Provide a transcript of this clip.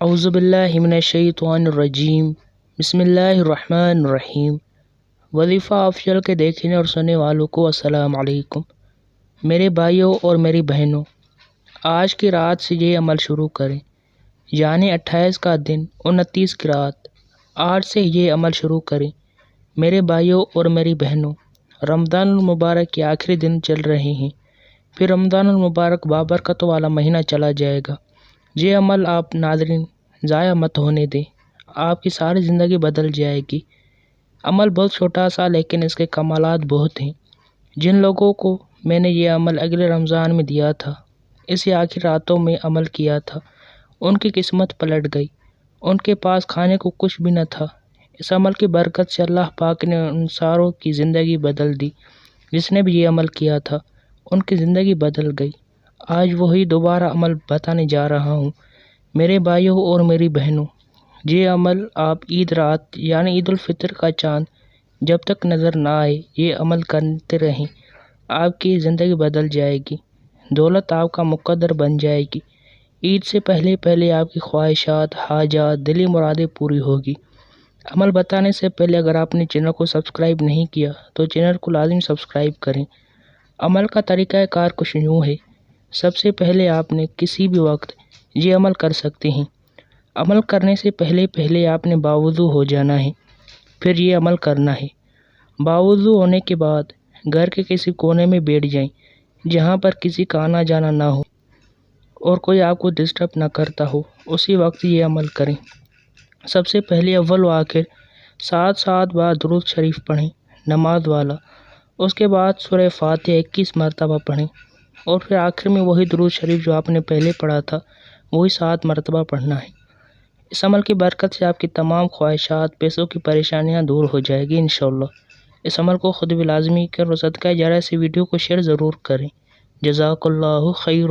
اعوذ باللہ من الشیطان الرجیم، بسم اللہ الرحمن الرحیم۔ وظیفہ آفیشیل کے دیکھنے اور سننے والوں کو السلام علیکم۔ میرے بھائیوں اور میری بہنوں، آج کی رات سے یہ عمل شروع کریں، یعنی 28 کا دن 29 کی رات، آج سے یہ عمل شروع کریں۔ میرے بھائیوں اور میری بہنوں، رمضان المبارک کے آخری دن چل رہے ہیں، پھر رمضان المبارک بابرکت والا مہینہ چلا جائے گا۔ یہ عمل آپ ناظرین ضائع مت ہونے دیں، آپ کی ساری زندگی بدل جائے گی۔ عمل بہت چھوٹا سا لیکن اس کے کمالات بہت ہیں۔ جن لوگوں کو میں نے یہ عمل اگلے رمضان میں دیا تھا، اسی آخری راتوں میں عمل کیا تھا، ان کی قسمت پلٹ گئی، ان کے پاس کھانے کو کچھ بھی نہ تھا۔ اس عمل کی برکت سے اللہ پاک نے ان ساروں کی زندگی بدل دی۔ جس نے بھی یہ عمل کیا تھا ان کی زندگی بدل گئی۔ آج وہی دوبارہ عمل بتانے جا رہا ہوں۔ میرے بھائیوں اور میری بہنوں، یہ عمل آپ عید رات یعنی عید الفطر کا چاند جب تک نظر نہ آئے یہ عمل کرتے رہیں، آپ کی زندگی بدل جائے گی، دولت آپ کا مقدر بن جائے گی۔ عید سے پہلے پہلے آپ کی خواہشات، حاجات، دلی مرادیں پوری ہوگی۔ عمل بتانے سے پہلے اگر آپ نے چینل کو سبسکرائب نہیں کیا تو چینل کو لازم سبسکرائب کریں۔ عمل کا طریقہ کار کچھ یوں ہے۔ سب سے پہلے آپ نے کسی بھی وقت یہ عمل کر سکتے ہیں۔ عمل کرنے سے پہلے آپ نے باوضو ہو جانا ہے، پھر یہ عمل کرنا ہے۔ باوضو ہونے کے بعد گھر کے کسی کونے میں بیٹھ جائیں جہاں پر کسی کا آنا جانا نہ ہو اور کوئی آپ کو ڈسٹرب نہ کرتا ہو، اسی وقت یہ عمل کریں۔ سب سے پہلے اول و آخر 7 بار درود شریف پڑھیں نماز والا، اس کے بعد سورہ فاتحہ 21 مرتبہ پڑھیں، اور پھر آخر میں وہی درود شریف جو آپ نے پہلے پڑھا تھا وہی 7 مرتبہ پڑھنا ہے۔ اس عمل کی برکت سے آپ کی تمام خواہشات، پیسوں کی پریشانیاں دور ہو جائے گی انشاءاللہ۔ اس عمل کو خود بھی لازمی کر اور صدقہ جاریہ سے ویڈیو کو شیئر ضرور کریں۔ جزاک اللہ خیر۔